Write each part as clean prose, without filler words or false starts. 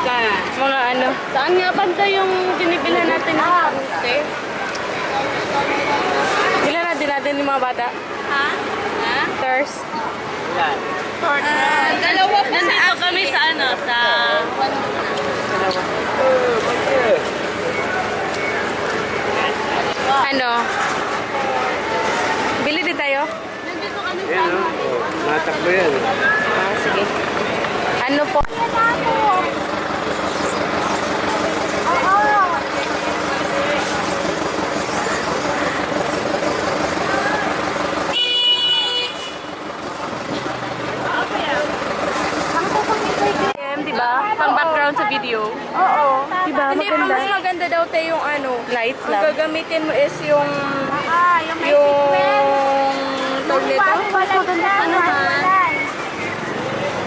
Mga ano. Saan nga banda yung binibilhan natin ng kamote? Bila na din natin yung mga bata. Ha? Ha? Thirst. Dalawa pa sa kami sa ano? Sa... Ano? Bili din tayo? Nandito kami sa Yan, ano? oh. Matakbo yan. Ah, sige. Ano po? Diba? Pang background sa video. Oo. Diba? Hindi, Maganda. mas maganda daw tayo yung ano. Lights Ang lang. gagamitin mo is yung... Tawag nito? Mas maganda pa naman.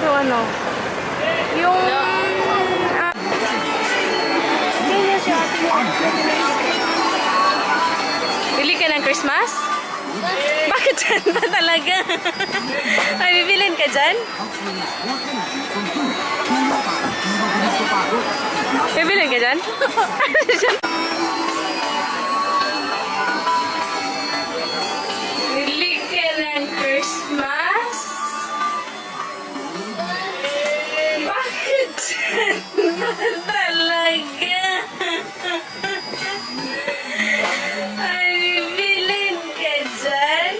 Yung ano? Yung... Bili ka ng Christmas? Bakit dyan ba talaga? Ay, bibilin ka dyan? Bibilin ka dyan? Bili ka ng Christmas? Bakit dyan ba talaga? Ay, bibilin ka dyan?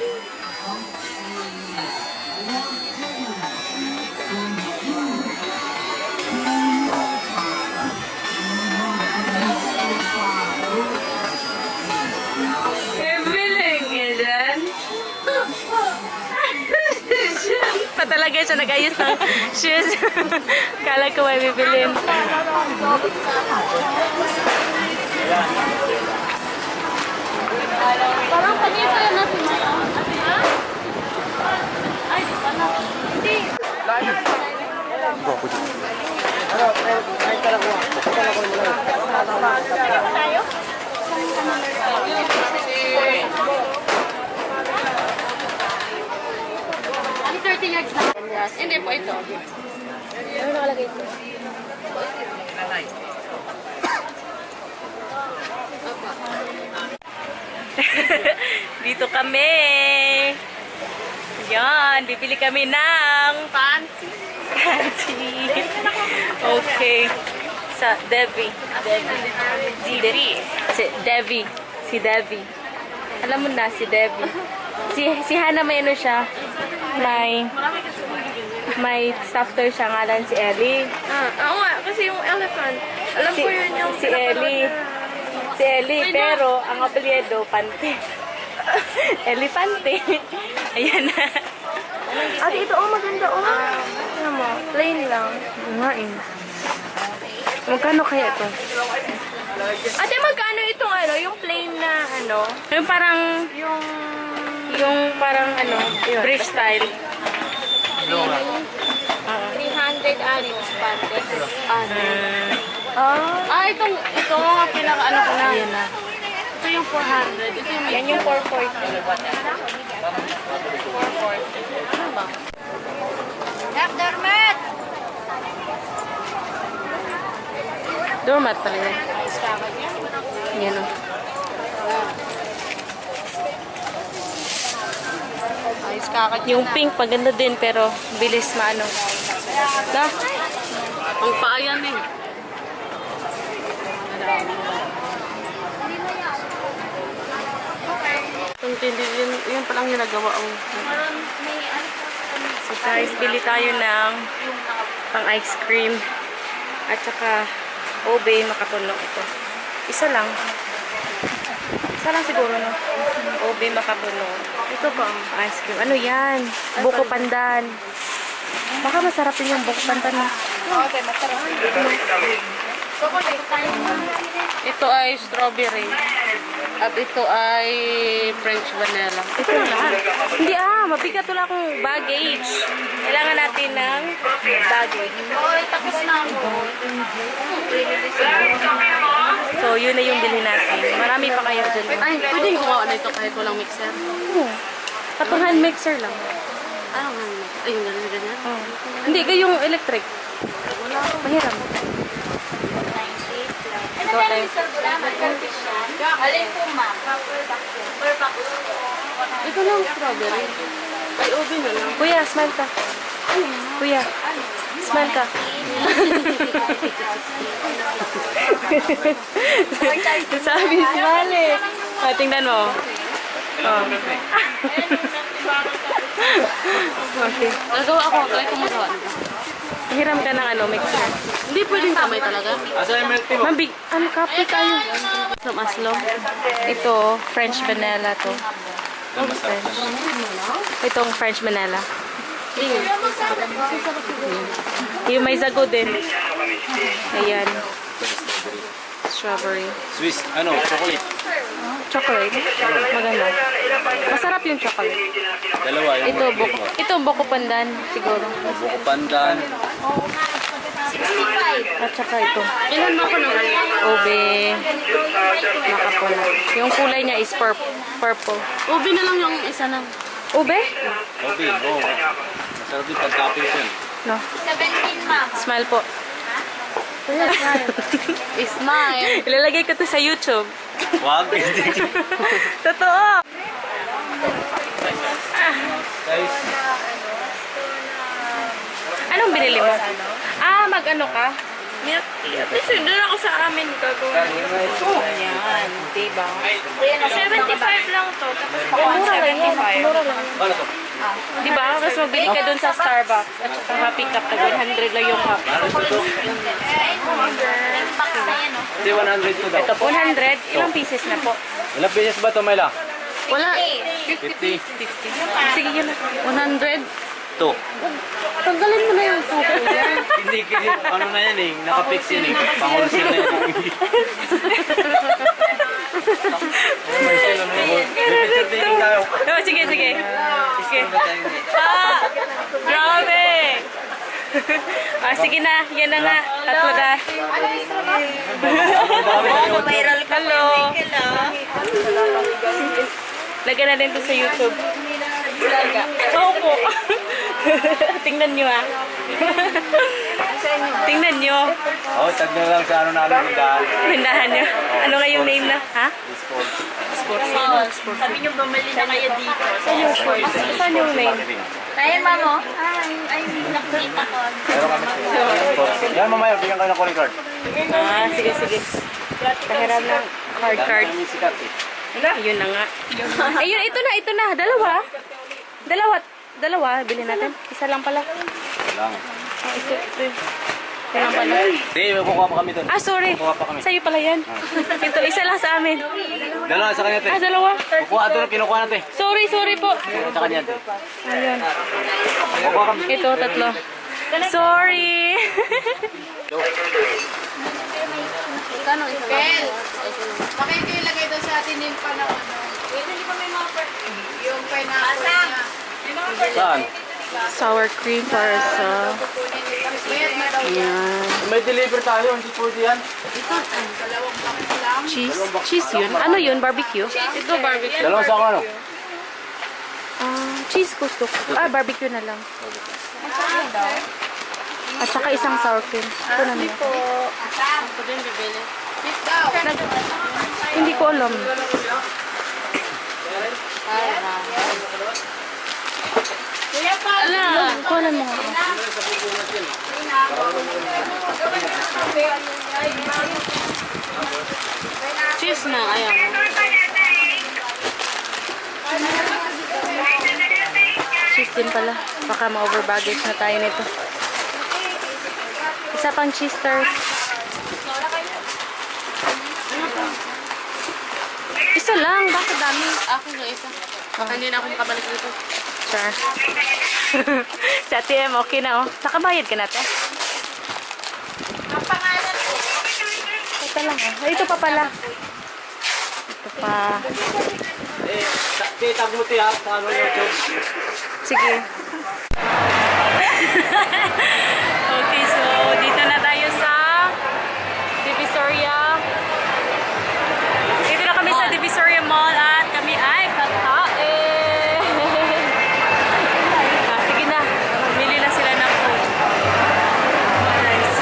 Bibilin ka dyan? Pa talaga siya nag-ayos ng shoes. Kala ko may bibilin. Parang kanina yun na si Maya. Ay, di pa na. Hindi. Tayo? Ano 30 yards na? Hindi po ito. Ano nakalagay ito? Dito kami. Yan, bibili kami ng Fancy. panty. Okay. Sa Devi. Devi. Si Devi. Alam mo na, si Devi. Si Hana may ano siya. May staff toy siya, ngalan si Ellie. Oo nga, kasi yung elephant. Alam ko yun yung... Si Ellie. Si Ellie, pero ang apelyido, Pante. Elefante. Ayan na. Ate, ito maganda Ano mo, plain lang. Ngain. Magkano kaya ito? Ate, magkano itong ano, yung plain na ano? Yung parang, Yung... parang ano, brief style. 300 ani spandex. Ito nga pinaka ano ko na. Ayan na. Ito yung 400. Ito yung Yan yung 440. 440. Ano ba? Dermet! Doormat pala yan. Yan o. Ayos kakat Yung pink, paganda din, pero bilis maano. Na? Ang paayan eh. Itong tindi, yun palang ginagawa ko. So guys, bili tayo ng pang ice cream. At saka, Obey makapuno ito. Isa lang. Isa lang siguro, no? Obey makapuno. Ito pa ang ice cream. Ano yan? Buko pandan. Baka masarap din yung buko pandan. No? Okay, masarap. Ito ay strawberry. At ito ay French vanilla. Ito lahat. Hindi mabigat wala akong baggage. Kailangan natin ng baggage. Oy, tapos na ako. So, yun na yung bilhin natin. Marami pa kayo dyan. Ay, pwedeng gumawa na ito kahit walang mixer. Katong hand mixer lang. Ano nga? Ay, yung ganyan. Hindi, yung electric. Wala akong Mahiram. dalawa tayo. Alin po, ma'am? Per box. Ito lang strawberry. Ay, obi na lang. Kuya, smile ka. Kuya, smile ka. Sabi, smile eh. Ah, tingnan mo. Oh. Okay. Nagawa ako. Try ko magawa. Hiram ka ng ano, mixer. Hindi pwedeng kamay talaga. Mabig, ano, kape tayo. From Aslo. Ito, French vanilla to. French. Itong French vanilla. Yung may zago din. Ayan. Strawberry. Swiss, ano, chocolate. Chocolate. Maganda. Masarap yung chocolate. Dalawa yung Ito, buko. Ito, buko pandan, siguro. buko pandan. At saka ito. Ilan mo ako naman? Ube. Nakapula. Yung kulay niya is purple. Ubi na lang yung isa na. Ube? Okay, oh. Masarap din pag-toppings yan. No. 17, ma'am. Smile po. Smile. Ilalagay ko to sa YouTube. Wag. Totoo. Guys, Anong binili mo? Ah, mag-ano ka? Milk tea. Kasi doon ako sa amin gagawin. Ayan, diba? 75 lang to. Tapos mura lang yan. Mura lang. paano to? Diba? Tapos magbili ka doon sa Starbucks. At saka happy cup na 100 lang yung cup. Paano to? Hindi, 100 to daw. Ito po, 100. Ilang pieces na po? Ilang pieces ba to, Myla? Wala. 50. Sige, yun na. 100. To. Tanggalin mo na yung suko niya. Hindi, kasi ano na yan eh. Nakapix yan eh. Pang-wholesale na yan. May picture taking tayo. Oh, sige, sige. Sige. Ah, grabe. Ah, sige na. Yan na nga. Tatlo na. Hello. Lagyan na din to sa YouTube. Oo po. Tingnan nyo ah. Tingnan nyo. Oh, tag na lang sa ano namin tindahan. Tindahan nyo. Ano nga yung name na? Ha? Sports. Sports. Sports. Sabi niyo bumili na kayo dito. Saan yung sports? Saan yung name? Kaya, mamo? Ay, nakita ko. Pero kami. Sports. Yan, mamaya. Bigyan kayo ng calling card. Ah, sige, sige. Pahiram ng card. Yung sikat eh. Ayun na nga. Ayun, ito na. Dalawa. Bilhin natin. Isa lang pala. Lang. Ah, ito. Ito lang pala. Hindi, may kukuha pa kami doon. Ah, sorry. Kukuha pa kami. Sa'yo pala yan. Ito, isa lang sa amin. Dalawa sa kanya, te. Ah, dalawa. Kukuha doon, kinukuha natin. Sorry po. Sa kanya, te. Ayun. Kukuha kami. Ito, tatlo. Sorry. Kano isa? Bel! Bakit ito ilagay doon sa atin yung panahon? Hindi pa may mga yung pineapple na. Saan? Sour cream para sa... Bayad na daw. Yan. May deliver tayo, hindi pwede yan. Cheese. Cheese yun. Ano yun? Barbecue? Ito barbecue. Dalawang sa ano? Cheese gusto ko. Ah, barbecue na lang. At saka isang sour cream. Ito na niya. Ako din bibili. Sit down. Hindi ko alam. Kuya pala. Kuha mo nga. Cheese na, ayaw mo. Cheese din pala. Baka ma-over baggage na tayo nito. Isa pang cheese stars. Isa lang. Bakit dami? Ako nga isa. Hindi na ako makabalik dito. Sure. Sa ATM, okay na oh. Nakabayad ka natin. Ang pangalan ko. Ito lang oh. Ito pa pala. Ito pa. Tag mo tiyak sa ano YouTube. Sige. Okay, so dito na tayo sa Divisoria. Dito na kami sa Divisoria Mall at kami ay kakain. Sige na. Bili na sila ng food. Nice.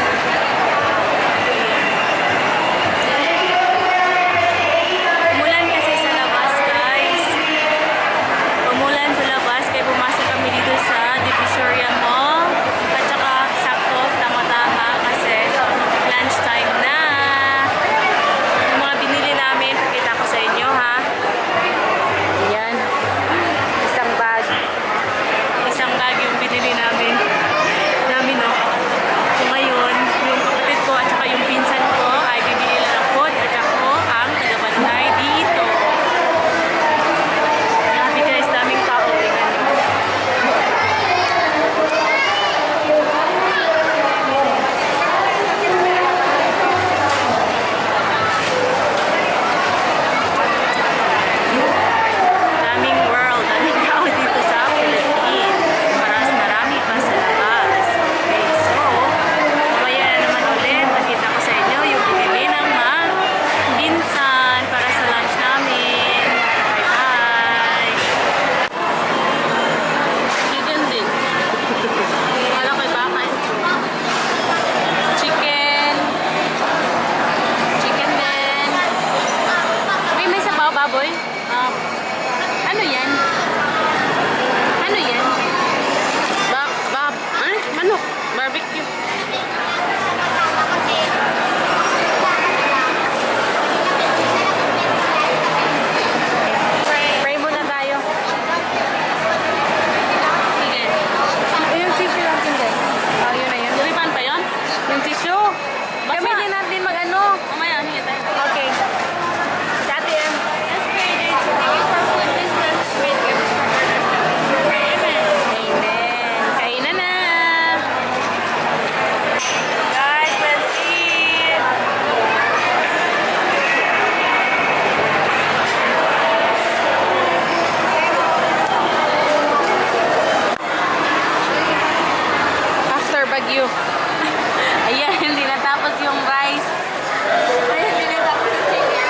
baboy? Ano yan? Ano yan? Manok. Barbecue. Pray muna tayo. Sige. Yung tissue natin din. Oh, yun na yun. Duripan pa yun? Yung tissue. Gamitin natin mag-ano. Mamaya, hingi tayo. Okay. Dati yan. Amen. Kainan na. Guys, let's eat. After Bagyo. Ayan, hindi natapos yung rice. Ayan, hindi natapos yung chicken.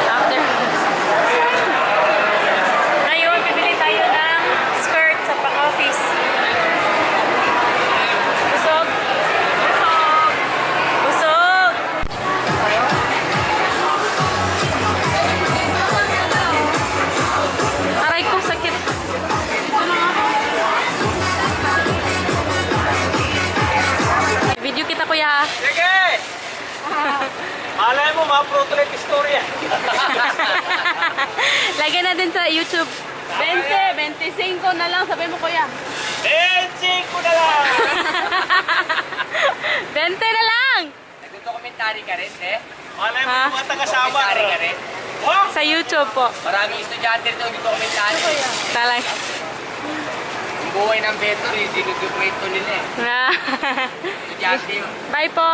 After. Ngayon, bibili tayo ng skirt sa pang-office. Busog? Busog! Busog! Aray ko, sakit. Video kita, kuya. Sige! Malay mo, ma-protect istorya. Lagyan natin sa YouTube. 20, 25 na lang, sabi mo kuya. Dancing ko na lang! 20 na lang! Nagdodokumentary ka rin, eh? Malay mo, Ha? mga taga-sama. Dokumentary ka rin. Oh! Sa YouTube po. Maraming estudyante rin nagdodokumentary. Talag. Yung buhay ng veto, dinudokumento nila eh. Estudyante yun. Bye po.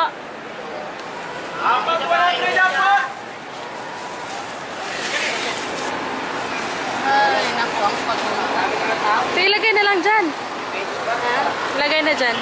Habang walang dapat! Ay, naku, ang pagmamahal. So, ilagay na lang dyan. Ilagay na dyan.